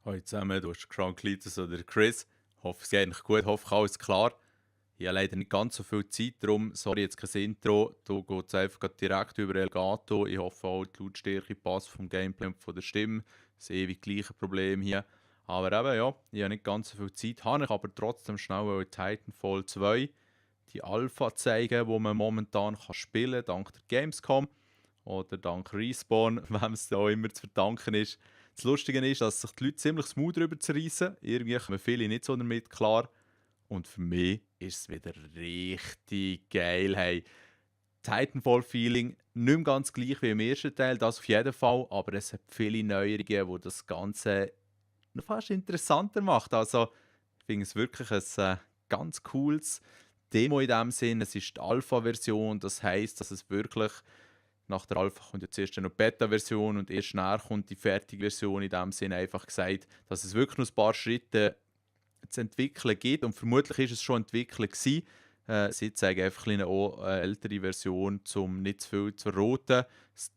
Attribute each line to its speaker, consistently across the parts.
Speaker 1: Hallo zusammen, du hast Crown Cletus oder Chris. Hoffe, es geht eigentlich gut, hoffe, alles klar. Ich habe leider nicht ganz so viel Zeit, darum, sorry, jetzt kein Intro. Da geht es einfach grad direkt über Elgato. Ich hoffe auch, die Lautstärke passt vom Gameplay und von der Stimme. Das ewig gleiche Problem hier. Aber eben, ja, ich habe nicht ganz so viel Zeit, habe ich aber trotzdem schnell Titanfall 2, die Alpha zeigen, wo man momentan spielen kann, dank der Gamescom oder dank Respawn, wem es da auch immer zu verdanken ist. Das Lustige ist, dass sich die Leute ziemlich smooth darüber zerreissen. Irgendwie kommen viele nicht so damit klar. Und für mich ist es wieder richtig geil. Hey, Titanfall-Feeling nicht mehr ganz gleich wie im ersten Teil, das auf jeden Fall. Aber es hat viele Neuerungen, die das Ganze noch fast interessanter macht. Also, ich finde es wirklich ein ganz cooles Demo in dem Sinn. Es ist die Alpha-Version, das heisst, dass es wirklich nach der Alpha kommt ja zuerst noch die Beta-Version und erst nachher kommt die fertige Version. In dem Sinne einfach gesagt, dass es wirklich noch ein paar Schritte zu entwickeln gibt und vermutlich ist es schon entwickelt gewesen. Sie zeigen einfach eine ältere Version, um nicht zu viel zu verroten.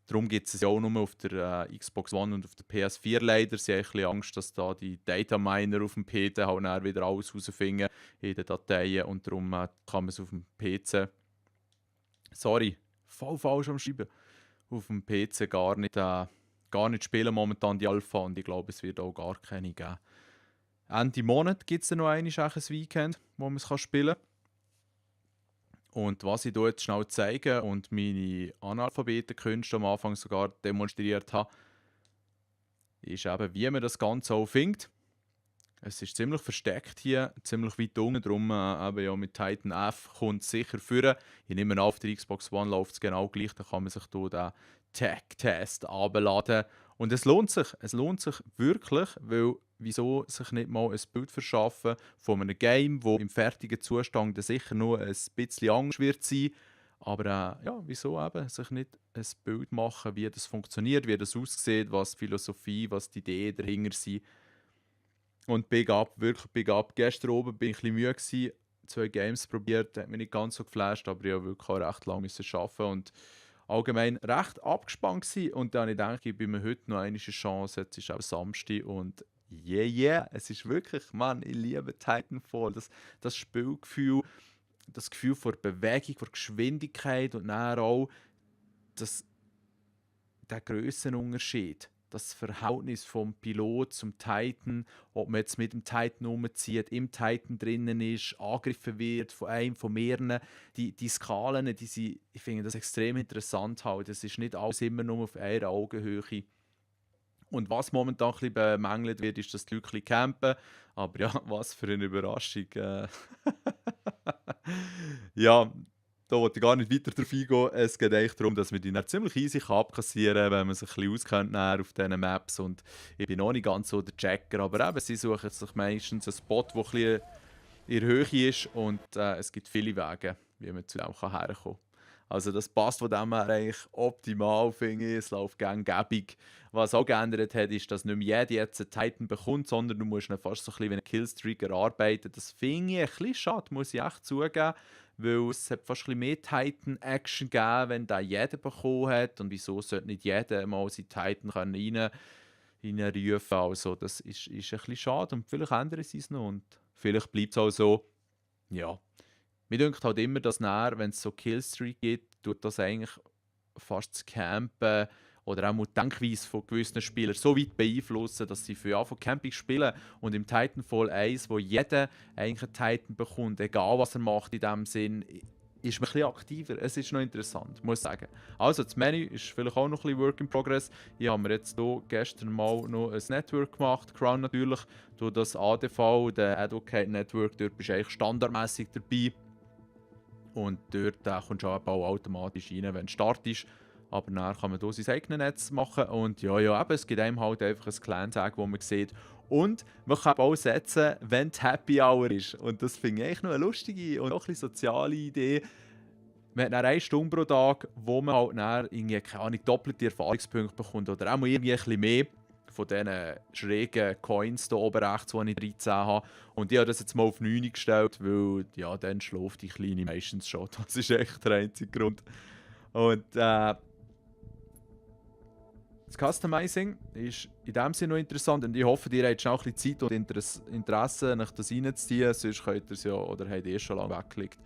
Speaker 1: Darum gibt es ja auch nur auf der Xbox One und auf der PS4 leider. Sie haben ein bisschen Angst, dass da die Data Miner auf dem PC halt dann wieder alles rausfinden in den Dateien und darum kann man es auf dem PC, sorry, voll falsch am Schreiben, auf dem PC gar nicht spielen momentan die Alpha und ich glaube, es wird auch gar keine geben. Ende Monat gibt es dann noch ein Weekend, wo man es spielen kann. Und was ich hier jetzt schnell zeige und meine Analphabetenkünste am Anfang sogar demonstriert habe, ist eben, wie man das Ganze auch findet. Es ist ziemlich versteckt hier, ziemlich weit unten, darum eben ja mit Titan F kommt es sicher führen. Ich nehme an, auf der Xbox One läuft es genau gleich, da kann man sich hier den Tech-Test abladen. Und es lohnt sich wirklich, weil wieso sich nicht mal ein Bild verschaffen von einem Game, wo im fertigen Zustand dann sicher nur ein bisschen Angst wird sein, aber ja, wieso eben sich nicht ein Bild machen, wie das funktioniert, wie das aussieht, was die Philosophie, was die Idee dahinter sind. Und Big Up, wirklich Big Up. Gestern oben bin ich ein bisschen müde gewesen, 2 Games probiert, hat mich nicht ganz so geflasht, aber ich habe wirklich auch recht lange müssen arbeiten und allgemein recht abgespannt gewesen. Und dann habe ich gedacht, ich gebe mir heute noch eine Chance, jetzt ist auch Samstag und yeah, es ist wirklich, Mann, ich liebe Titanfall, das Spielgefühl, das Gefühl von Bewegung, von Geschwindigkeit und dann auch das, der Grössenunterschied, das Verhältnis vom Pilot zum Titan, ob man jetzt mit dem Titan umzieht, im Titan drinnen ist, angegriffen wird von einem, von mehreren, die Skalen, ich finde das extrem interessant halt. Das ist nicht alles immer nur auf einer Augenhöhe. Und was momentan ein bisschen bemängelt wird, ist, dass die Leute ein bisschen campen. Aber ja, was für eine Überraschung. Ja, da wollte ich gar nicht weiter drauf eingehen. Es geht eigentlich darum, dass man die dann ziemlich easy abkassieren kann, wenn man sich ein bisschen auskennt auf diesen Maps. Und ich bin noch nicht ganz so der Checker, aber eben, sie suchen sich meistens einen Spot, der ein bisschen in der Höhe ist und es gibt viele Wege, wie man zu dem herkommen kann. Also das passt von dem her eigentlich optimal, finde ich. Es läuft gängig. Was auch geändert hat, ist, dass nicht mehr jeder jetzt einen Titan bekommt, sondern du musst ihn fast so ein bisschen wie einen Killstreak erarbeiten. Das finde ich ein bisschen schade, muss ich echt zugeben, weil es hat fast ein bisschen mehr Titan-Action gegeben, wenn da jeder bekommen hat. Und wieso sollte nicht jeder mal seinen Titan reinrufen? Also das ist ein bisschen schade und vielleicht ändern sie es noch und vielleicht bleibt es auch so. Ja, mir denkt halt immer, dass nachher, wenn es so Killstreak gibt, tut das eigentlich fast das Campen oder auch mal die Denkweise von gewissen Spielern so weit beeinflussen, dass sie für Anfang Camping spielen und im Titanfall 1, wo jeder eigentlich einen Titan bekommt, egal was er macht in dem Sinn, ist man ein bisschen aktiver. Es ist noch interessant, muss ich sagen. Also, das Menü ist vielleicht auch noch ein bisschen Work in Progress. Ich habe mir jetzt hier gestern mal noch ein Network gemacht, Crown natürlich, durch das ADV, der Advocate Network, dort bist du eigentlich standardmäßig dabei. Und dort kommst du auch automatisch rein, wenn du startest. Aber dann kann man hier sein eigenes Netz machen. Und ja, eben, es gibt einem halt einfach ein Clan-Tag, wo man sieht. Und man kann auch setzen, wenn die Happy Hour ist. Und das finde ich eigentlich noch eine lustige und auch ein bisschen soziale Idee. Man hat dann 1 Stunde pro Tag, wo man halt dann irgendwie, keine Ahnung, doppelte Erfahrungspunkte bekommt. Oder auch mal irgendwie ein bisschen mehr von diesen schrägen Coins hier oben rechts, die ich 13 habe. Und ich habe das jetzt mal auf 9 gestellt, weil ja, dann schläft die Kleine meistens schon. Das ist echt der einzige Grund. Und Das Customizing ist in dem Sinne noch interessant und ich hoffe, ihr habt schon auch ein bisschen Zeit und Interesse, nach das reinzuziehen, sonst könnt ihr es ja oder habt ihr schon lange weggelegt.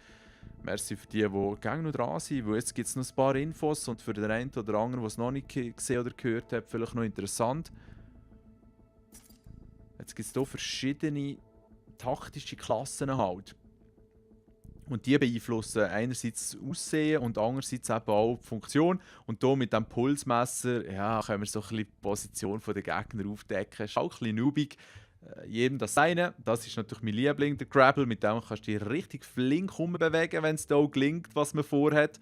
Speaker 1: Merci für die gerne noch dran sind, weil jetzt gibt es noch ein paar Infos und für den einen oder anderen, der es noch nicht gesehen oder gehört hat, vielleicht noch interessant. Jetzt gibt es hier verschiedene taktische Klassen halt. Und die beeinflussen einerseits das Aussehen und andererseits eben auch die Funktion. Und hier mit diesem Pulsmesser ja, können wir so ein bisschen die Position der Gegner aufdecken. Ist auch ein bisschen noobig. Jedem das seine. Das ist natürlich mein Liebling, der Grapple. Mit dem kannst du dich richtig flink bewegen, wenn es da gelingt, was man vorhat.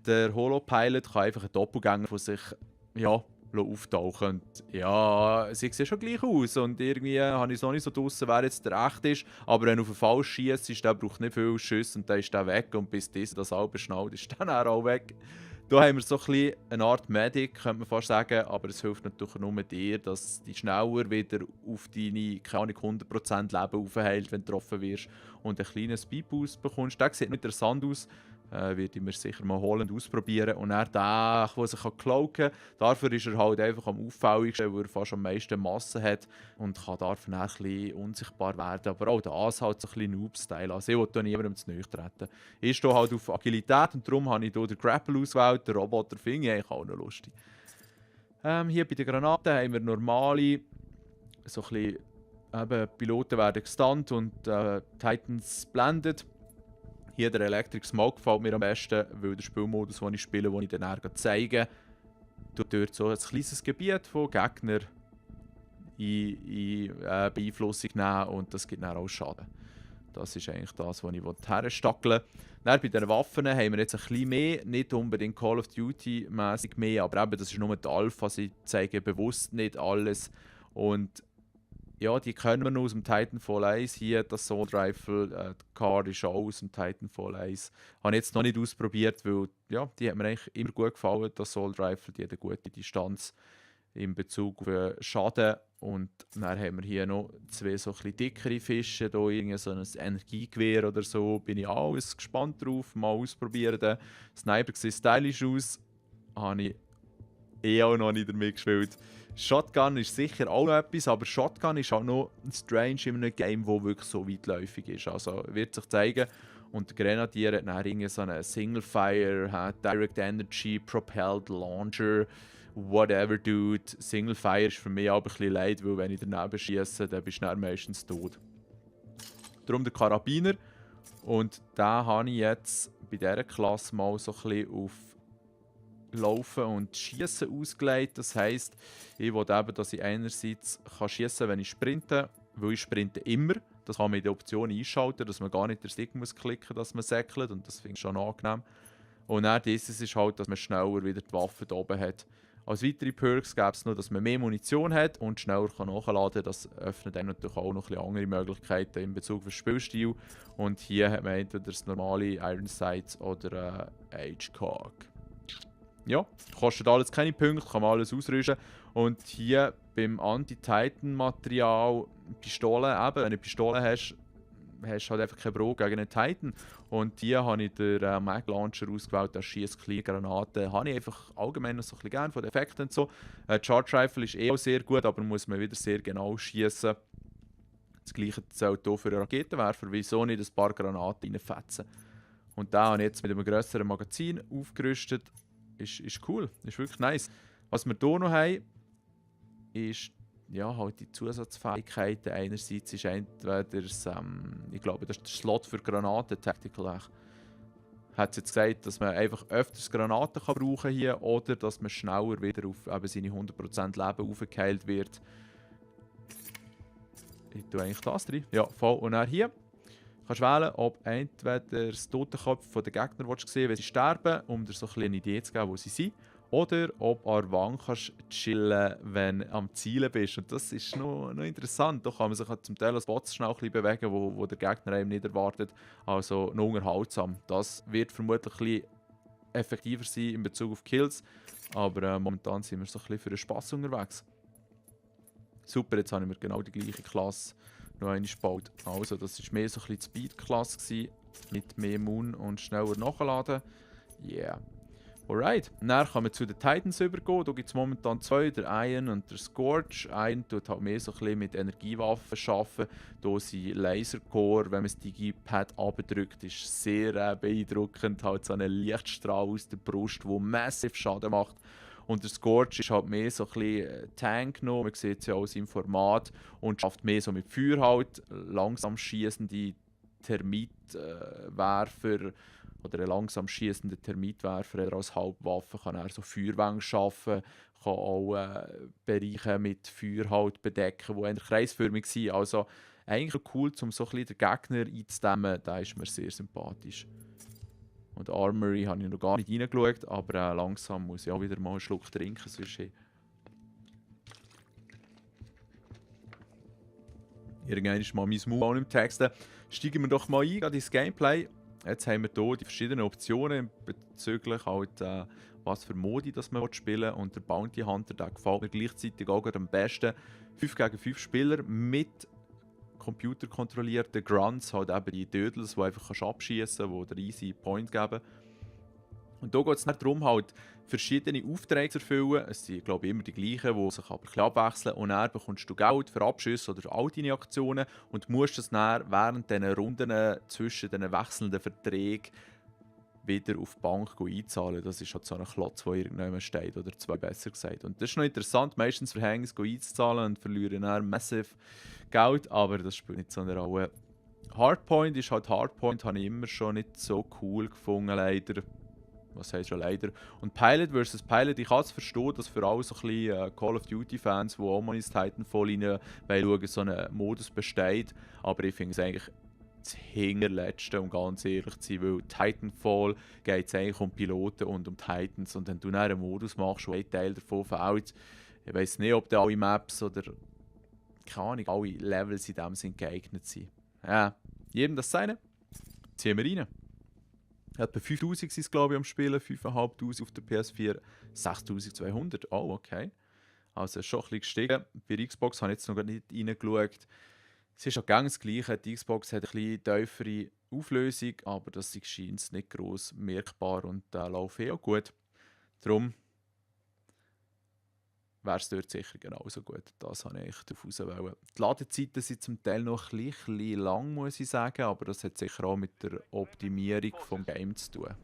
Speaker 1: Der Holopilot kann einfach ein Doppelgänger von sich ja, auftauchen. Und ja, sie sehen schon gleich aus. Und irgendwie habe ich es noch nicht so draussen, wer jetzt der echt ist. Aber wenn du auf den Fall schießt, der braucht nicht viel Schüsse und dann ist der weg. Und bis das halbe schnallt, ist dann auch weg. Da haben wir so ein bisschen eine Art Medic, könnte man fast sagen, aber es hilft natürlich nur dir, dass du schneller wieder auf deine, keine Ahnung, 100% Leben aufheilt, wenn du getroffen wirst und einen kleinen Speedboost bekommst. Der sieht interessant aus, werde ich mir sicher mal holen und ausprobieren. Und er der sich cloaken kann, dafür ist er halt einfach am auffälligsten, weil er fast am meisten Masse hat und kann dafür dann ein bisschen unsichtbar werden. Aber auch das halt so ein bisschen Noob-Style. Also ich will niemandem zu nahe treten. Ich stehe halt auf Agilität und darum habe ich hier den Grapple ausgewählt. Den Roboter finde ich eigentlich auch noch lustig. Hier bei den Granaten haben wir normale, so ein bisschen, eben, Piloten werden gestunt und Titans blended. Hier der Electric Smoke gefällt mir am besten, weil der Spielmodus, den ich spiele, den ich dann zeige, tut dort so ein kleines Gebiet von Gegnern in Beeinflussung nehmen und das gibt dann auch Schaden. Das ist eigentlich das, was ich herstackeln will. Dann bei den Waffen haben wir jetzt ein bisschen mehr, nicht unbedingt Call of Duty-mäßig mehr, aber eben, das ist nur die Alpha, sie zeigen bewusst nicht alles. Und ja, die kennen wir noch aus dem Titanfall 1. Hier das Assault Rifle, die Car ist auch aus dem Titanfall 1. Habe ich jetzt noch nicht ausprobiert, weil ja, die hat mir eigentlich immer gut gefallen. Das Assault Rifle, die hat eine gute Distanz in Bezug auf Schaden. Und dann haben wir hier noch zwei so ein bisschen dickere Fische, hier irgendwie so ein Energiegewehr oder so. Bin ich alles gespannt drauf, mal ausprobieren. Der Sniper sieht stylisch aus, habe ich auch noch nicht damit gespielt. Shotgun ist sicher auch noch etwas, aber Shotgun ist auch noch strange in einem Game, das wirklich so weitläufig ist. Also wird sich zeigen. Und der Grenadier hat dann irgendwie so einen Single-Fire, hat Direct Energy, Propelled Launcher, whatever, dude. Single-Fire ist für mich auch ein bisschen leid, weil wenn ich daneben schieße, dann bist du dann meistens tot. Darum der Karabiner. Und da habe ich jetzt bei dieser Klasse mal so ein bisschen auf Laufen und Schießen ausgelegt. Das heisst, ich will eben, dass ich einerseits schießen kann, wenn ich sprinte, weil ich sprinte immer. Das kann man in der Option einschalten, dass man gar nicht den Stick muss klicken, dass man säckelt und das finde ich schon angenehm. Und dann dieses ist halt, dass man schneller wieder die Waffe da oben hat. Als weitere Perks gäbe es noch, dass man mehr Munition hat und schneller nachladen kann. Das öffnet dann natürlich auch noch ein bisschen andere Möglichkeiten in Bezug auf den Spielstil. Und hier hat man entweder das normale Iron Sights oder H-Cog. Ja, kostet alles keine Punkte, kann man alles ausrüsten. Und hier beim Anti-Titan-Material Pistole, eben, wenn du eine Pistole hast, hast du halt einfach keinen Bro gegen einen Titan. Und hier habe ich den Mag Launcher ausgewählt, der schießt kleine Granaten. Habe ich einfach allgemein noch so ein bisschen gerne von den Effekten und so. Charge Rifle ist auch sehr gut, aber muss man wieder sehr genau schießen. Das gleiche zählt hier für einen Raketenwerfer, wieso nicht ein paar Granaten reinfetzen. Und da habe ich jetzt mit einem grösseren Magazin aufgerüstet. Ist cool, ist wirklich nice. Was wir hier noch haben, ist ja, halt die Zusatzfähigkeiten. Einerseits ist entweder das, ich glaube, das ist der Slot für Granaten, Tactical. Hat jetzt gesagt, dass man einfach öfters Granaten kann brauchen hier oder dass man schneller wieder auf eben seine 100% Leben aufgeheilt wird. Ich tue eigentlich das drin. Ja, voll. Und dann hier kannst du wählen, ob entweder das Totenkopf der Gegner sehen, wenn sie sterben, um dir so ein eine Idee zu geben, wo sie sind. Oder ob du an der Wand kannst chillen, wenn du am Zielen bist. Und das ist noch interessant. Da kann man sich zum Teil als Bots schnell ein bisschen bewegen, wo der Gegner einem nicht erwartet. Also noch unterhaltsam. Das wird vermutlich ein bisschen effektiver sein in Bezug auf Kills. Aber momentan sind wir so ein bisschen für den Spass unterwegs. Super, jetzt habe ich mir genau die gleiche Klasse noch einmal gebaut. Also, das war mehr so ein bisschen die Speed-Klasse, mit mehr Moon und schneller nachladen. Yeah. Alright, dann kann man zu den Titans übergehen. Da gibt es momentan zwei, der Iron und der Scorch. Iron tut halt mehr so ein bisschen mit Energiewaffen arbeiten. Hier sind Lasercore, wenn man das Digipad abdrückt, ist sehr beeindruckend. Halt so ein Lichtstrahl aus der Brust, der massiv Schaden macht. Und der Scorch ist halt mehr so ein bisschen Tank noch. Man sieht es ja auch in seinem Format. Und schafft mehr so mit Feuer halt. Langsam schießende Termitwerfer. Oder ein langsam schießender Termitwerfer als Hauptwaffe kann er so Feuerwänge schaffen, kann auch Bereiche mit Feuer halt bedecken, die eigentlich kreisförmig sind. Also eigentlich cool, um so ein bisschen den Gegner einzudämmen, da ist mir sehr sympathisch. Und Armory habe ich noch gar nicht reingeschaut, aber langsam muss ich auch wieder mal einen Schluck trinken, sonst irgendwann ist mal mein Move im Text. Steigen wir doch mal ein, gerade ins Gameplay. Jetzt haben wir hier die verschiedenen Optionen bezüglich halt, was für Modi das man spielen will. Und der Bounty Hunter, der gefällt mir gleichzeitig auch am besten. 5 gegen 5 Spieler mit computerkontrollierten Grunts, halt eben die Dödels, die einfach abschießen kannst, die dir easy Point geben. Und hier geht es nicht darum, halt verschiedene Aufträge zu erfüllen. Es sind, glaube ich, immer die gleichen, die sich aber ein bisschen abwechseln. Und dann bekommst du Geld für Abschüsse oder all deine Aktionen und musst es dann während diesen Runden zwischen den wechselnden Verträgen wieder auf die Bank einzahlen. Das ist halt so ein Klotz, der irgendjemand steht, oder zwei besser gesagt. Und das ist noch interessant, meistens Verhängnis einzuzahlen und verlieren dann massiv Geld, aber das spielt nicht so eine Rolle. Hardpoint ist halt Hardpoint, habe ich immer schon nicht so cool gefunden, leider. Was heisst schon leider. Und Pilot vs. Pilot, ich kann es verstehen, dass für alle so ein bisschen Call of Duty-Fans, die auch mal ins Titanfall rein schauen, so ein Modus besteht. Aber ich finde es eigentlich das Hinterletzte, um ganz ehrlich zu sein, weil Titanfall geht es eigentlich um Piloten und um Titans. Und wenn du dann einen Modus machst, wo ein Teil davon fällt, ich weiß nicht, ob da alle Maps oder keine Ahnung, alle Levels in dem Sinn geeignet sind. Ja, jedem das seine. Ziehen wir rein. Etwa 5000 sind es, glaube ich, am Spielen, 5500 auf der PS4, 6200. Oh, okay. Also schon ein bisschen gestiegen. Bei der Xbox habe ich jetzt noch nicht reingeschaut. Es ist auch gang das Gleiche. Die Xbox hat eine bisschen tiefere Auflösung, aber das scheint nicht gross merkbar und läuft auch gut. Darum wäre es dort sicher genauso gut. Das habe ich darauf rauswählen. Die Ladezeiten sind zum Teil noch ein bisschen lang, muss ich sagen, aber das hat sicher auch mit der Optimierung des Games zu tun.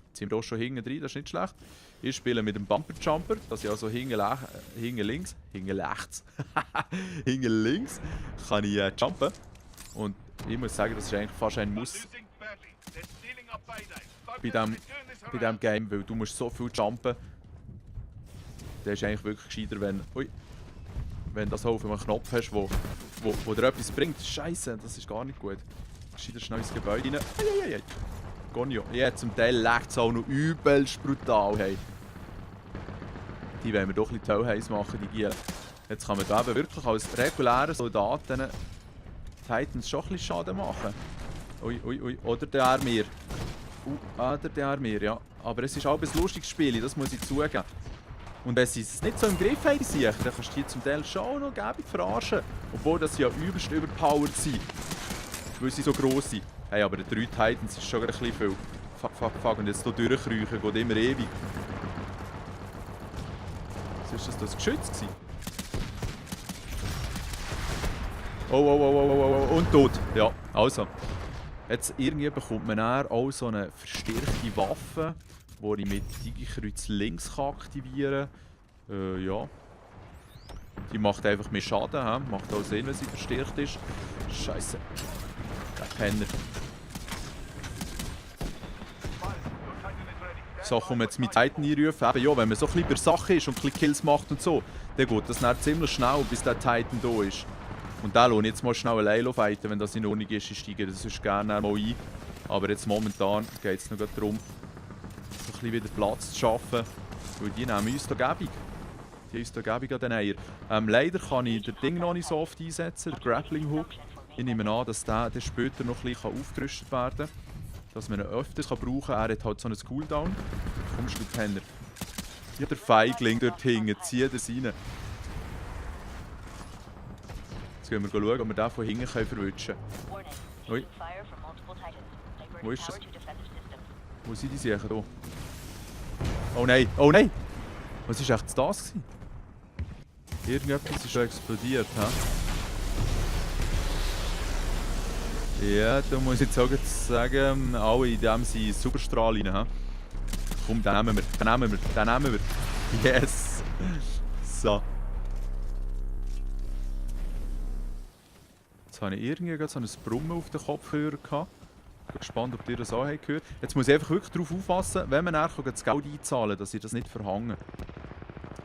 Speaker 1: Jetzt sind wir auch schon hinten drin, das ist nicht schlecht. Ich spiele mit dem Bumper Jumper, dass ich also hinten links kann ich jumpen. Und ich muss sagen, das ist eigentlich fast ein Muss bei diesem Game, weil du musst so viel jumpen. Der ist eigentlich wirklich gescheiter, wenn du so auf einem Knopf hast, wo dir etwas bringt. Scheiße, das ist gar nicht gut. Gescheiter schnell ins Gebäude rein. Eieiei. Gonio. Ja, zum Teil leckt es auch noch übelst brutal. Hey. Die wollen wir doch ein bisschen heiß machen, die Gielen. Jetzt kann man da eben wirklich als regulärer Soldaten Titans schon ein bisschen Schaden machen. Ui, ui, ui. Oder der Armee. Der Armee, ja. Aber es ist auch ein lustiges Spiel, das muss ich zugeben. Und wenn sie es nicht so im Griff haben, dann kannst du die zum Teil schon noch gäbig verarschen. Obwohl das ja übelst überpowered sind. Weil sie so gross sind. Hey, aber der 3 Titans ist schon ein bisschen viel. Fuck. Und jetzt hier durchkriechen geht immer ewig. Was ist das Geschütz gewesen? Oh. Und tot. Ja, also. Jetzt irgendwie bekommt man dann auch so eine verstärkte Waffe, die ich mit Digi-Kreuz links aktivieren kann. Ja. Die macht einfach mehr Schaden. He? Macht auch Sinn, wenn sie verstärkt ist. Scheiße. Der Penner. So, komm jetzt mit Titan einrufen. Eben, ja, wenn man so ein bisschen bei Sache ist und ein bisschen Kills macht und so, dann geht das dann ziemlich schnell, bis der Titan da ist. Und den lohnt jetzt mal schnell alleine fighten, wenn das in Ordnung ist. Ich steige das sonst gerne mal ein. Aber jetzt momentan geht es noch darum, so ein bisschen wieder Platz zu schaffen. Weil die nehmen uns da gäbig. Die uns da gäbig an den Eier. Leider kann ich das Ding noch nicht so oft einsetzen, den Grappling Hook. Ich nehme an, dass der später noch ein bisschen aufgerüstet werden kann. Dass man ihn öfters brauchen kann. Er hat halt so einen Cooldown. Kommst du, Penner. Ja, der Feigling dort hinten. Zieh das rein. Jetzt gehen wir schauen, ob wir den von hinten verwischen können. Ui. Wo ist das? Wo sind die Sachen hier? Oh nein, oh nein! Was war echt das gewesen? Irgendetwas ist schon explodiert, hä? Ja, da muss ich jetzt auch sagen, alle in dem sind Superstrahl rein, hä? Komm, den nehmen wir, den nehmen wir, den nehmen wir. Yes! So. Jetzt habe ich irgendwie so ein Brummen auf den Kopfhörer gehabt. Ich bin gespannt, ob ihr das auch gehört habt. Jetzt muss ich einfach wirklich darauf aufpassen, wenn man nachher das Geld einzahlen kann, dass ich das nicht verhange.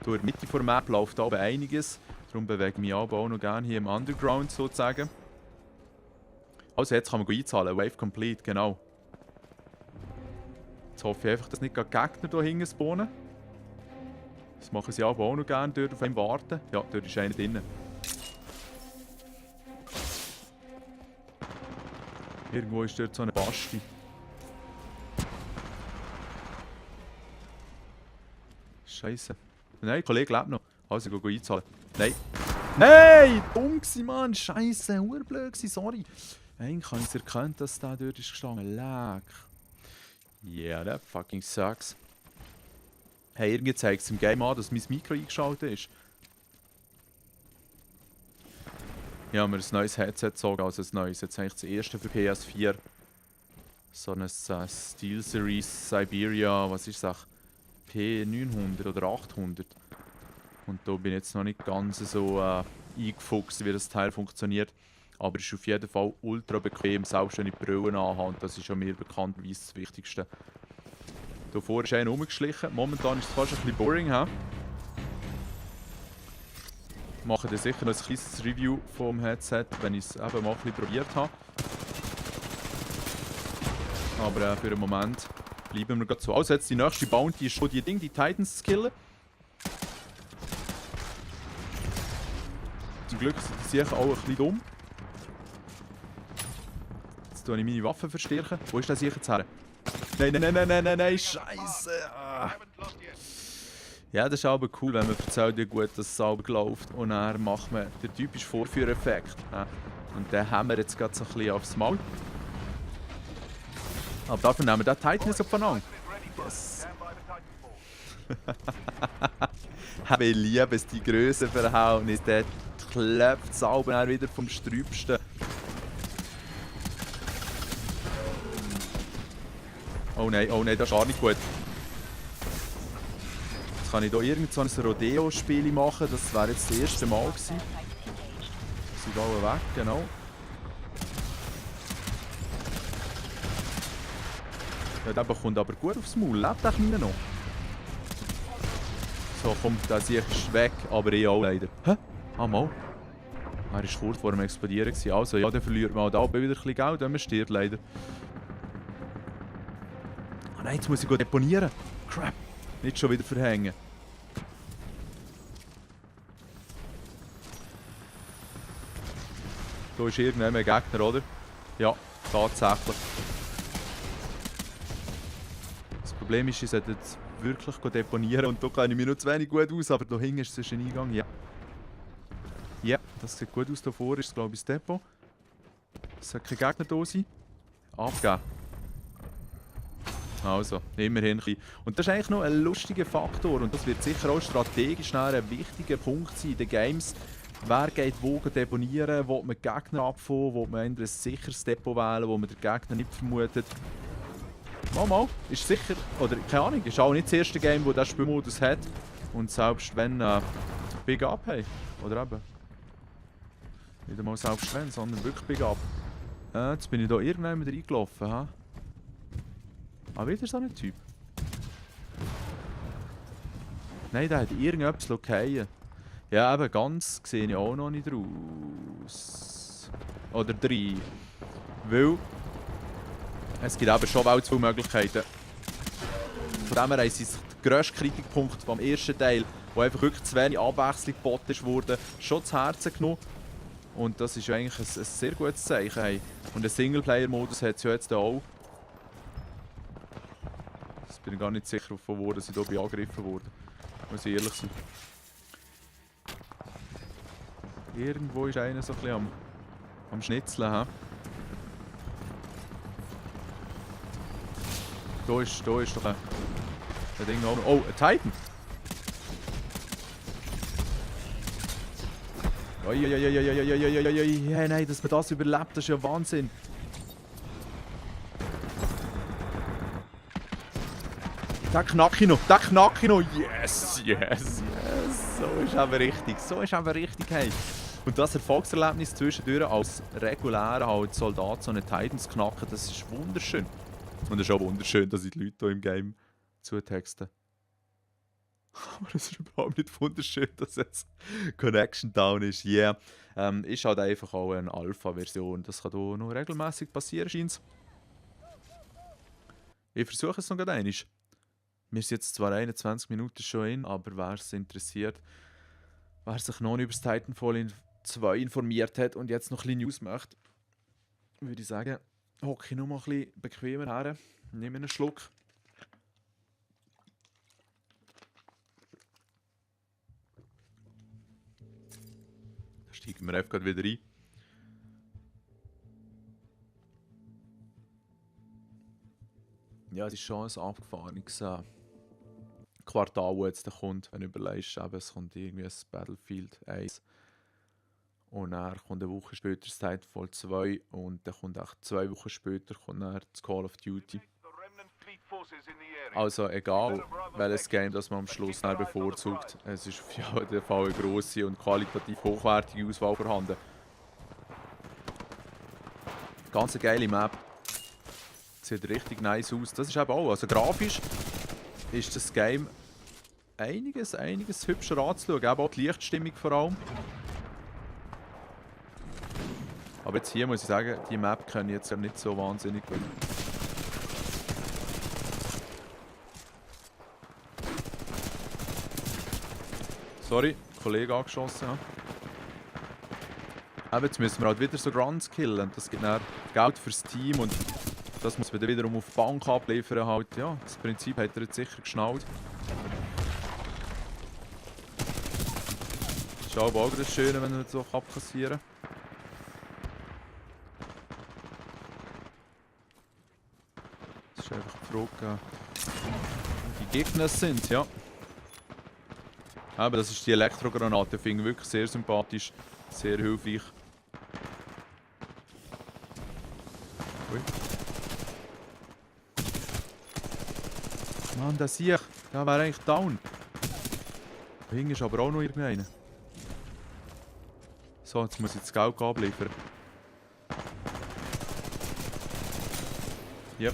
Speaker 1: In der Mitte der Map läuft aber einiges. Darum bewege ich mich aber auch noch gerne hier im Underground sozusagen. Also jetzt kann man einzahlen. Wave complete, genau. Jetzt hoffe ich einfach, dass nicht gerade Gegner hier hinten spawnen. Das machen sie aber auch noch gerne, dort auf einem warten. Ja, dort ist einer drin. Irgendwo ist dort so eine Basti. Scheiße. Nein, der Kollege lebt noch. Also, ich gehe einzahlen. Nein. Nein! Dumm gsi, Mann! Scheiße, urblöd gsi, sorry. Eigentlich habe ich es erkannt, dass der dort ist gestanden. Leck. Yeah, that fucking sucks. Hey, irgendwie zeigt es im Game an, dass mein Mikro eingeschaltet ist. Ich habe mir ein neues Headset gezogen, also ein neues. Jetzt eigentlich das erste für PS4. So ein SteelSeries Siberia, was ist das? P900 oder 800. Und da bin ich jetzt noch nicht ganz so eingefuchst, wie das Teil funktioniert. Aber es ist auf jeden Fall ultra bequem, selbst wenn ich Brillen anhabe. Und das ist an mir bekanntlich das Wichtigste. Hier vorne ist einer rumgeschlichen. Momentan ist es fast ein bisschen boring. He? Ich mache dann sicher noch ein kleines Review vom Headset, wenn ich es eben mal ein bisschen probiert habe. Aber für den Moment bleiben wir gerade so. Also jetzt die nächste Bounty ist schon die Ding, die Titans zu killen. Zum Glück sind die sicher auch ein bisschen dumm. Jetzt tue ich meine Waffe verstärken. Wo ist der sicher zu her? Nein, nein, nein, nein, nein, nein, Scheiße! Ah. Ja, das ist aber cool, wenn man erzählt, wie gut das sauber läuft. Und dann macht man den typischen Vorführeffekt. Ja. Und den haben wir jetzt gerade so ein bisschen aufs Maul. Aber dafür nehmen wir den Titan jetzt aufeinander. Yes! Ich liebe es, die Grössenverhältnisse. Der klopft sauber wieder vom Sträubsten. Oh nein, das ist gar nicht gut. Jetzt kann ich hier irgend so ein Rodeo-Spiel machen. Das wäre jetzt das erste Mal gewesen. Sie sind alle weg, genau. Ja, der bekommt aber gut aufs Maul. Lebt der Kleine noch? So, komm, der Sieg ist weg, aber ich auch leider. Hä? Ah, mal. Er war kurz vor dem Explodieren. Also, ja, dann verliert man halt auch wieder ein bisschen Geld, wenn man stirbt, leider. Oh nein, jetzt muss ich deponieren. Crap. Nicht schon wieder verhängen. Da ist irgendein Gegner, oder? Ja, tatsächlich. Das Problem ist, ich sollte jetzt wirklich deponieren und da kenne ich mich noch zu wenig gut aus, aber da hinten ist es ein Eingang, ja. Ja, das sieht gut aus. Da vorne ist, glaube ich, das Depot. Es sollte kein Gegner da sein. Abgeben. Also, immerhin. Und das ist eigentlich noch ein lustiger Faktor und das wird sicher auch strategisch ein wichtiger Punkt sein in den Games. Wer geht wo deponieren, will man Gegner abfangen, will man ein sicheres Depot wählen, wo man den Gegner nicht vermutet. Mal, ist sicher, oder keine Ahnung, ist auch nicht das erste Game, das diesen Spielmodus hat. Und selbst wenn, Big Up hey. Oder eben. Nicht einmal selbst wenn, sondern wirklich Big Up. Jetzt bin ich hier irgendwann wieder reingelaufen, ha? Ah, wieder so ein Typ. Nein, der hat irgendetwas fallen. Ja, eben ganz sehe ich auch noch nicht raus. Oder 3. Weil es gibt eben schon zu viele Möglichkeiten. Von dem her haben sie den grössten Kritikpunkt vom ersten Teil, wo einfach wirklich zu wenig Abwechslung geboten wurde, schon zu Herzen genommen. Und das ist eigentlich ein sehr gutes Zeichen. Hey. Und den Singleplayer-Modus hat es ja jetzt auch. Ich bin gar nicht sicher, von wo sie hier angegriffen wurden. Muss ich ehrlich sein. Irgendwo ist einer so ein bisschen am Schnitzeln. He? Da ist doch ein... Das Ding auch noch. Oh, ein Titan! Hey, nein, dass man das überlebt, das ist ja Wahnsinn. Den knack ich noch, den knack ich noch. Yes, yes, yes. So ist aber richtig, so ist aber richtig, hey. Und das Erfolgserlebnis zwischendurch als regulärer halt Soldat so einen Titans knacken, das ist wunderschön. Und es ist auch wunderschön, dass ich die Leute hier im Game zutexten. Aber es ist überhaupt nicht wunderschön, dass jetzt Connection down ist. Yeah. Ist halt einfach auch eine Alpha-Version. Das kann hier noch regelmäßig passieren, scheint. Ich versuche es noch einmal. Wir sind jetzt zwar 21 Minuten schon in, aber wer es interessiert, wer sich noch nicht über das Titanfall 2 informiert hat und jetzt noch ein bisschen News möchte, würde ich sagen, hocke ich noch mal ein bisschen bequemer her, nehme einen Schluck. Da steigen wir einfach wieder rein. Ja, es ist schon ein abgefahrenes Quartal, das jetzt kommt, wenn du überlegst, es kommt irgendwie ein Battlefield 1 und dann kommt eine Woche später das Titanfall 2 und dann kommt auch 2 Wochen später kommt dann das Call of Duty. Also egal, welches Game das man am Schluss dann bevorzugt, es ist auf jeden Fall eine grosse und qualitativ hochwertige Auswahl vorhanden. Ganz eine geile Map. Sieht richtig nice aus. Das ist eben auch, also grafisch ist das Game einiges hübscher anzuschauen, eben auch die Lichtstimmung vor allem. Aber jetzt hier muss ich sagen, die Map kenne ich jetzt ja nicht so wahnsinnig gut. Sorry, Kollege angeschossen. Ja. Aber jetzt müssen wir halt wieder so Runs killen. Das gibt dann Geld fürs Team und das muss man dann wiederum auf die Bank abliefern. Halt. Ja, das Prinzip hat er jetzt sicher geschnallt. Das ist aber auch das Schöne, wenn er so abkassieren kann. Das ist einfach die Frage, wie die Gegner sind, ja. Aber das ist die Elektrogranate, finde ich wirklich sehr sympathisch, sehr hilfreich. Ui. Mann, der Sieg, der wäre eigentlich down. Da hinten ist aber auch noch irgendeiner. So, jetzt muss ich das Geld abliefern. Ja.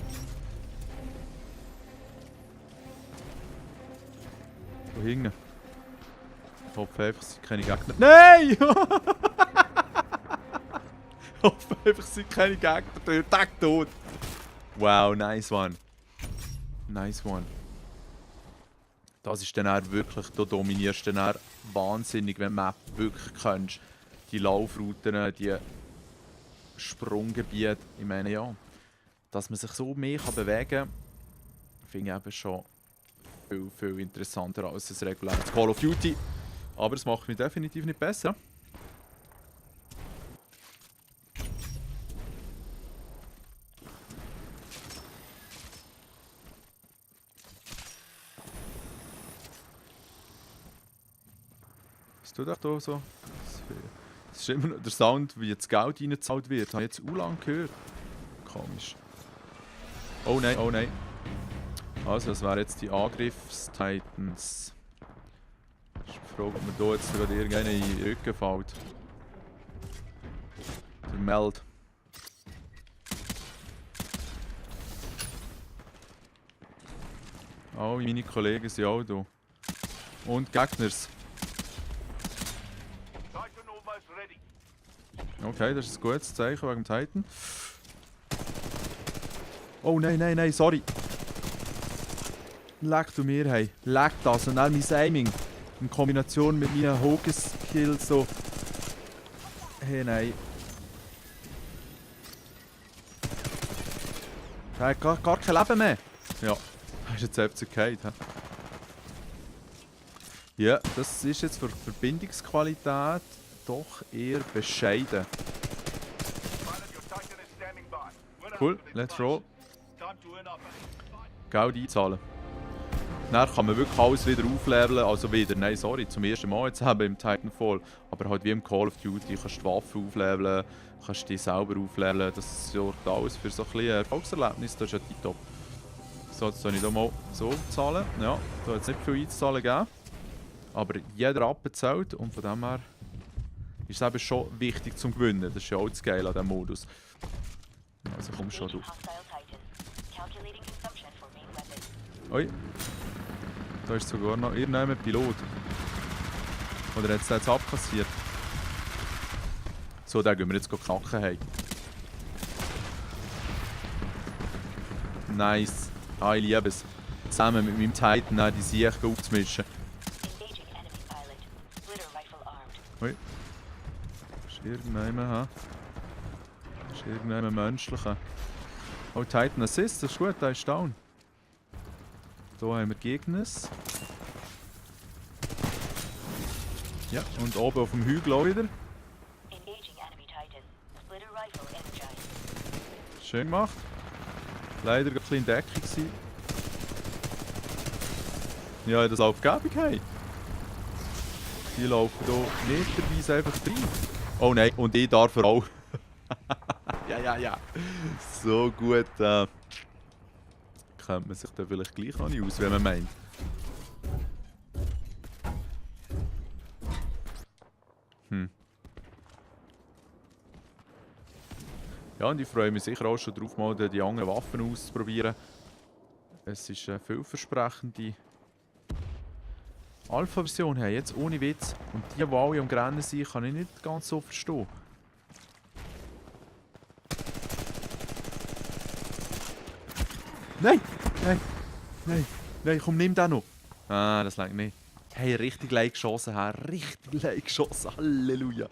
Speaker 1: Wo hinten? Ich hoffe einfach, es sind keine Gegner. Nein! Ich hoffe einfach, es sind keine Gegner. Der Tag tot. Wow, nice one. Nice one. Das ist dann auch wirklich, du dominierst dann auch wahnsinnig, wenn du die Map wirklich kennst. Die Laufrouten, die Sprunggebiete. Ich meine, ja, dass man sich so mehr bewegen kann, finde ich eben schon viel interessanter als das reguläre Call of Duty. Aber es macht mich definitiv nicht besser. Was tut euch da so? Das ist immer noch der Sound, wie jetzt Geld reingezahlt wird. Habe ich jetzt auch lange gehört. Komisch. Oh nein, oh nein. Also, das wären jetzt die Angriffs-Titans. Ich frage, ob mir hier jetzt gerade irgendeiner in den Rücken fällt. Der Meld. Oh, meine Kollegen sind auch da. Und Gegners. Okay, das ist ein gutes Zeichen wegen dem Titan. Oh nein, nein, nein, sorry. Leck du mir, hey. Leck das. Und dann mein Aiming. In Kombination mit meinen Hocus-Kills so. Hey, nein. Er hat gar kein Leben mehr. Ja, das ist jetzt einfach gefallen. Ja, das ist jetzt für die Verbindungsqualität doch eher bescheiden. Cool, let's roll. Geld einzahlen. Dann kann man wirklich alles wieder aufleveln, also wieder, nein, sorry, zum ersten Mal jetzt haben im Titanfall, aber halt wie im Call of Duty, kannst du die Waffen aufleveln, kannst dich selber aufleveln, das sorgt alles für so ein bisschen Erfolgserlebnis, das ist ja tipptopp. So, jetzt soll ich hier mal so zahlen, ja, da hat es nicht viel einzuzahlen gegeben, aber jeder Rappen zählt und von dem her ist es eben schon wichtig zum Gewinnen, das ist ja auch das Geile an diesem Modus. Also komm schon, du. Oi. Da ist sogar noch irgendein Pilot. Oder hat es jetzt abkassiert? So, den gehen wir jetzt knacken. Hey. Nice. Ah, ich liebe es. Zusammen mit meinem Titan die Siege aufzumischen. Ui. Ist irgendjemand, ha? Ist irgendjemand menschlicher. Oh, Titan Assist, das ist gut, der ist down. Hier haben wir Gegner. Ja, und oben auf dem Hügel auch wieder. Schön gemacht. Leider ein bisschen in Deckung gewesen. Ja, das Aufgebung haben. Die laufen hier meterweise einfach rein. Oh nein, und ich darf auch. Ja. So gut. Kennt man sich da vielleicht gleich noch nicht aus, wenn man meint. Ja, und ich freue mich sicher auch schon darauf, mal die anderen Waffen auszuprobieren. Es ist eine vielversprechende Alpha-Version, hey, jetzt ohne Witz. Und die alle am Rennen sind, kann ich nicht ganz so verstehen. Nein! Komm, nimm den noch! Ah, das langt nicht. Hey, richtig leicht geschossen, Herr. Richtig leicht geschossen. Halleluja.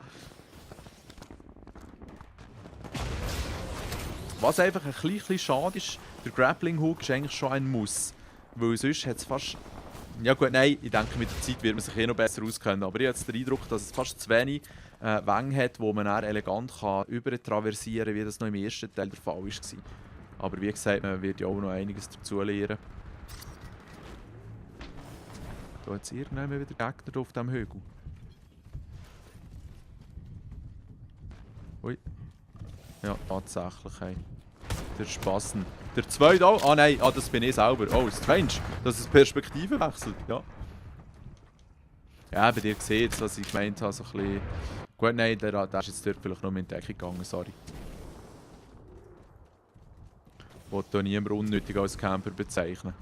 Speaker 1: Was einfach ein bisschen schade ist, der Grappling Hook ist eigentlich schon ein Muss. Weil sonst hat es fast... Ja gut, nein, ich denke mit der Zeit wird man sich noch besser auskennen. Aber ich habe jetzt den Eindruck, dass es fast zu wenig Wänge hat, wo man dann elegant übertraversieren kann, wie das noch im ersten Teil der Fall war. Aber wie gesagt, man wird ja auch noch einiges dazu lernen. Da hat es irgendwann wieder Gegner auf diesem Hügel. Ui. Ja, tatsächlich. Hey. Der Spassen. Der zweite auch? Ah nein, das bin ich selber. Oh, strange, dass es Perspektive wechselt. Ja. Ja, bei dir seht was ich gemeint habe. So ein bisschen... Gut, nein, der ist jetzt dort vielleicht noch mit in die Decke gegangen, sorry. Ich wollte hier niemand unnötig als Camper bezeichnen.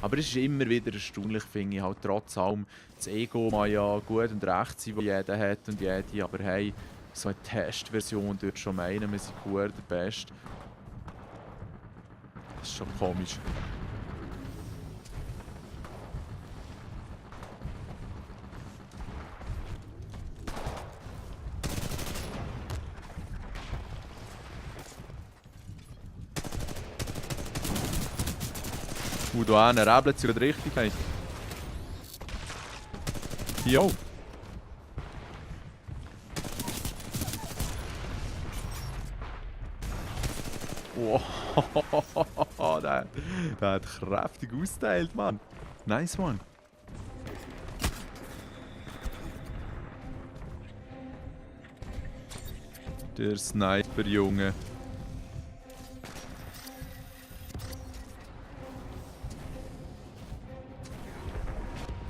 Speaker 1: Aber es ist immer wieder erstaunlich, finde ich, halt trotz allem, das Ego mag ja gut und recht sein, das jeder hat und jede, aber hey, so eine Testversion dort schon meinen, wir sind gut der Beste. Das ist schon komisch. Da einen rebelt sie gerade richtig. Hey. Hier auch. Wow, der hat kräftig ausgeteilt, Mann. Nice one. Der Sniper, Junge.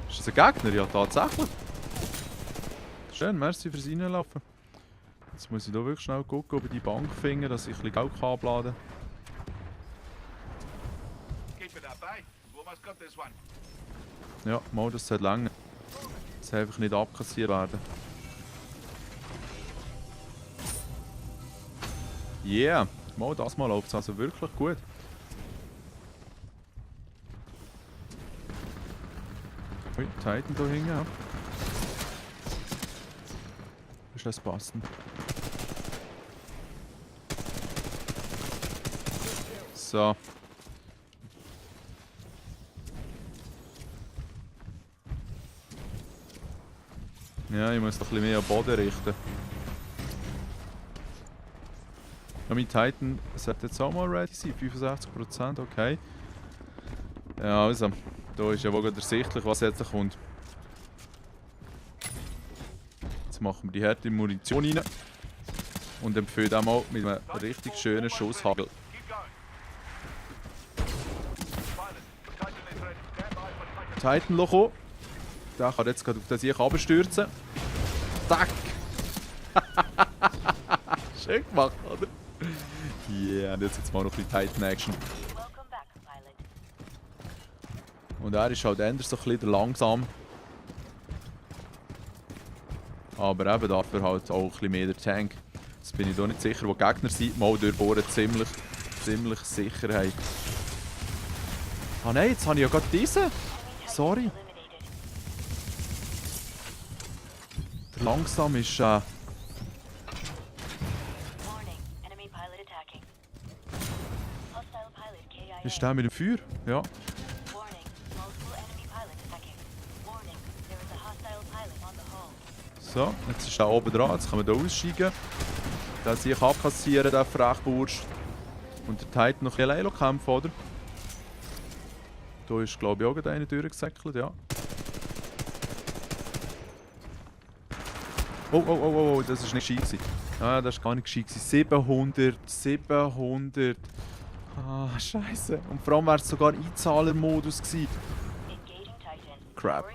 Speaker 1: Ist das ein Gegner? Ja, tatsächlich. Schön, merci fürs Reinlaufen. Jetzt muss ich hier wirklich schnell gucken, ob ich die Bank finde, dass ich ein bisschen Geld abladen kann. Ja, mal, das sollte länger. Das soll einfach nicht abkassiert werden. Yeah, mal, das mal läuft es also wirklich gut. Ui, Titan da hinten, ja. Ist das passend? So. Ja, ich muss doch ein bisschen mehr am Boden richten. Ja, mein Titan sollte jetzt auch mal ready sein, 65%, okay. Ja, also, da ist ja wohl ersichtlich, was jetzt kommt. Jetzt machen wir die harte Munition rein. Und empfehlen auch mal mit einem richtig schönen Schusshagel. Titan-Loch auch. Der kann jetzt gerade auf das ich abstürzen. Zack! Schön gemacht, oder? Yeah, und jetzt mal noch ein bisschen Titan-Action. Und er ist halt eher so ein bisschen langsam. Aber eben dafür halt auch ein bisschen mehr der Tank. Jetzt bin ich da nicht sicher, wo die Gegner sind. Mal durchbohren ziemlich sicher haben. Ah nein, jetzt habe ich ja gerade diesen. Sorry. Der langsam ist ist der mit dem Feuer? Ja. So, jetzt ist er oben dran, jetzt kann man hier aussteigen. Den sich abkassieren, den Frechbursch. Und der Titan noch ein bisschen alleine kämpfen, oder? Da ist, glaube ich, auch gerade einer durchgesäckelt, ja. Oh, das war nicht gescheit. Ah, das war gar nicht gescheit. 700. Ah, Scheiße. Und vor allem wäre es sogar Einzahlermodus gewesen. Crap.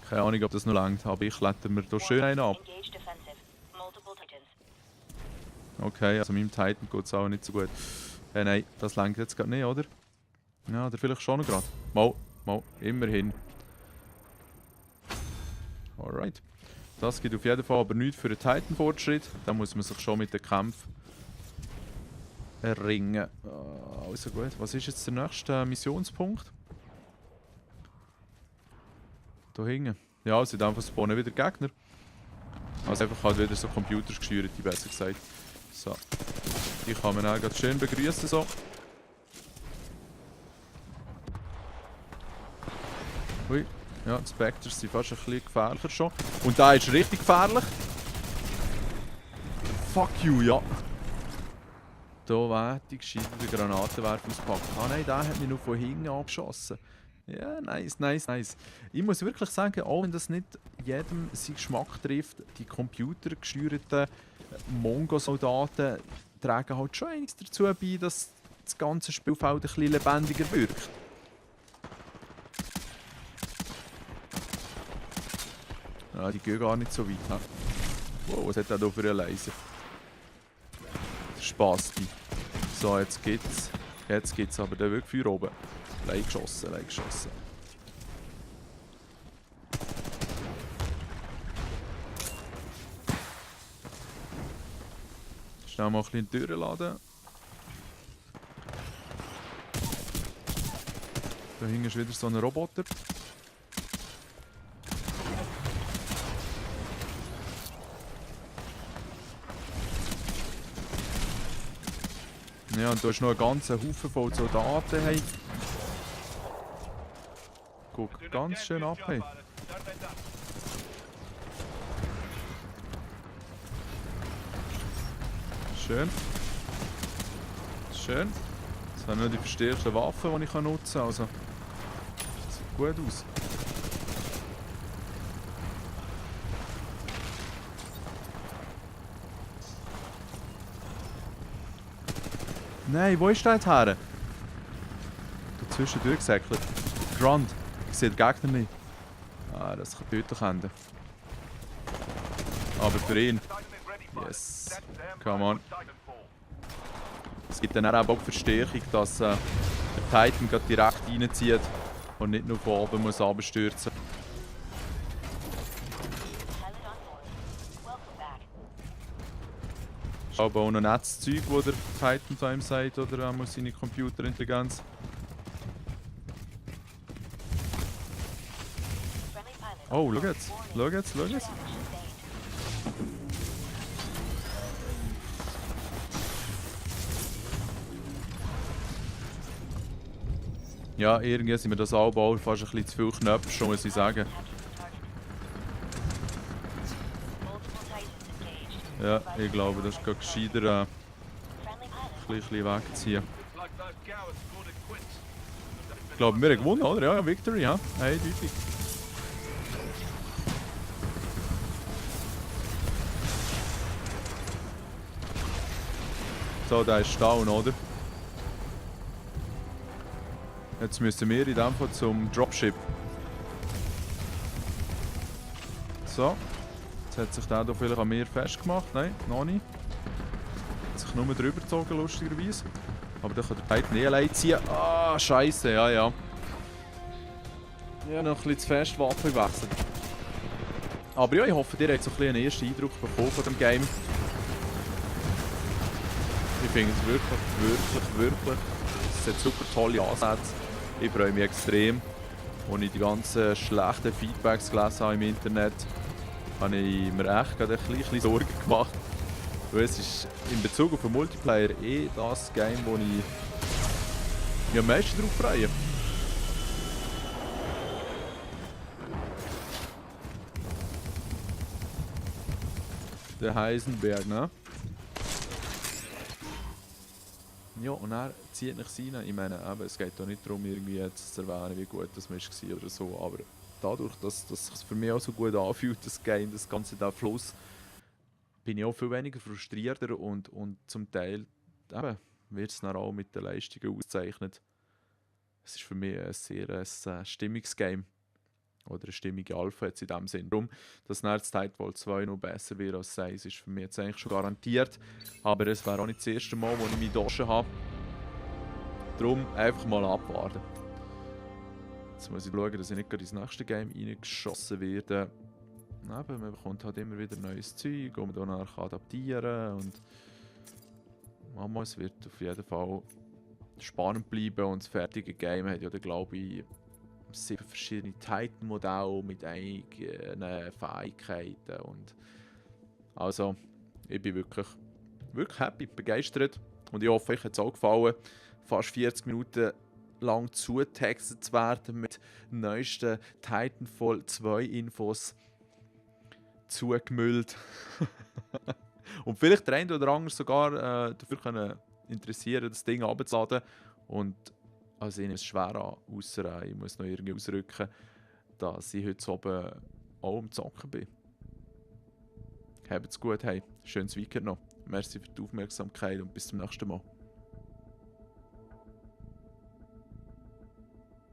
Speaker 1: Keine Ahnung, ob das noch langt, aber ich lette mir hier schön einen ab. Okay, also meinem Titan geht es auch nicht so gut. Nein, das langt jetzt gerade nicht, oder? Ja, oder vielleicht schon noch gerade. Mal, immerhin. Alright. Das gibt auf jeden Fall aber nichts für einen Titan-Fortschritt. Da muss man sich schon mit den Kämpfen erringen. Also gut, was ist jetzt der nächste Missionspunkt? Da hinten. Ja, es sind einfach spawnen wieder Gegner. Also einfach halt wieder so computergesteuerte, besser gesagt. So. Die kann man auch ganz schön begrüßen so. Ui. Ja, die Spectres sind fast ein bisschen gefährlicher schon. Und da ist richtig gefährlich. Fuck you, ja. Da wäre die gescheiterte Granatenwerfer ausgepackt. Ah nein, der hat mich nur von hinten abgeschossen. Ja, nice. Ich muss wirklich sagen, auch wenn das nicht jedem seinen Geschmack trifft, die computergesteuerten Mongo-Soldaten tragen halt schon einiges dazu bei, dass das ganze Spielfeld ein bisschen lebendiger wirkt. Ja, die gehen gar nicht so weit. Ne? Wow, was hat er da für einen Laser? Der Spasti. So, jetzt geht's aber dann wirklich für oben. Leicht geschossen. Schnell mal ein bisschen durchladen. Da hinten ist wieder so ein Roboter. Ja, und da ist noch ein ganzer Haufen voll Soldaten. Hey. Guck, ganz schön ab. Hey. Schön. Jetzt habe ich noch die verstärkten Waffen, die ich nutzen kann. Also, das sieht gut aus. Nein, wo ist der jetzt her? Dazwischen durchgesäckelt. Grand. Ich sehe den Gegner nicht. Ah, das kann tödlich enden. Aber für ihn. Yes. Come on. Es gibt dann auch die Verstärkung, dass der Titan direkt reinzieht und nicht nur von oben muss runterstürzen. Ist aber auch noch nettes Zeug, das der Titan zu ihm sagt, oder muss seine Computerintelligenz. Oh, schau jetzt. Ja, irgendwie sind wir das Albau fast ein bisschen zu viel Knöpfe, schon muss ich sagen. Ja, ich glaube, das ist gerade gescheiter ein bisschen wegziehen. Ich glaube, wir haben gewonnen, oder? Ja, Victory, ja. Eindeutig. So, der ist down, oder? Jetzt müssen wir in dem Fall zum Dropship. So. Jetzt hat sich der hier vielleicht an mir festgemacht. Nein, noch nicht. Hat sich nur drüber gezogen, lustigerweise. Aber dann kann der Titan eh allein ziehen. Ah, Scheiße, ja, ja. Ja, noch ein bisschen zu fest Waffe wechseln. Aber ja, ich hoffe, ihr habt so ein bisschen einen ersten Eindruck bekommen von dem Game. Ich finde es wirklich. Es hat super tolle Ansätze. Ich freue mich extrem. Als ich die ganzen schlechten Feedbacks gelesen habe im Internet, habe ich mir echt gerade ein bisschen Sorgen gemacht. Weil es ist in Bezug auf den Multiplayer das Game, wo ich mich am meisten darauf freue. Der Heisenberg, ne? Ja, und er zieht nicht rein. Ich meine, eben, es geht doch nicht darum, irgendwie jetzt zu erwähnen, wie gut das war oder so. Aber dadurch, dass es sich für mich auch so gut anfühlt, das Game, das ganze der Fluss, bin ich auch viel weniger frustrierter und zum Teil wird es dann auch mit den Leistungen ausgezeichnet. Es ist für mich ein sehr stimmiges Game. Oder eine stimmige Alpha jetzt in dem Sinn. Darum, dass das Titanfall 2 noch besser wird als 6, ist für mich jetzt eigentlich schon garantiert. Aber es wäre auch nicht das erste Mal, wo ich mich duschen habe. Darum einfach mal abwarten. Jetzt muss ich schauen, dass ich nicht gerade ins nächste Game reingeschossen werde. Eben, man bekommt halt immer wieder neues Zeug, das man danach adaptieren kann. Es wird auf jeden Fall spannend bleiben und das fertige Game hat ja, glaube ich, 7 verschiedene Titan-Modelle mit eigenen Fähigkeiten. Und also, ich bin wirklich happy, begeistert. Und ich hoffe, euch hat es auch gefallen, fast 40 Minuten lang zugetextet zu werden mit neuesten Titanfall 2 Infos zugemüllt. Und vielleicht der eine oder andere sogar dafür können interessieren, das Ding runterzuladen. Und also ich nehme es schwer an, ausser ich muss noch irgendwie ausrücken, dass ich heute oben auch am Zocken bin. Habt's gut, hey, schönes Weekend noch. Merci für die Aufmerksamkeit und bis zum nächsten Mal.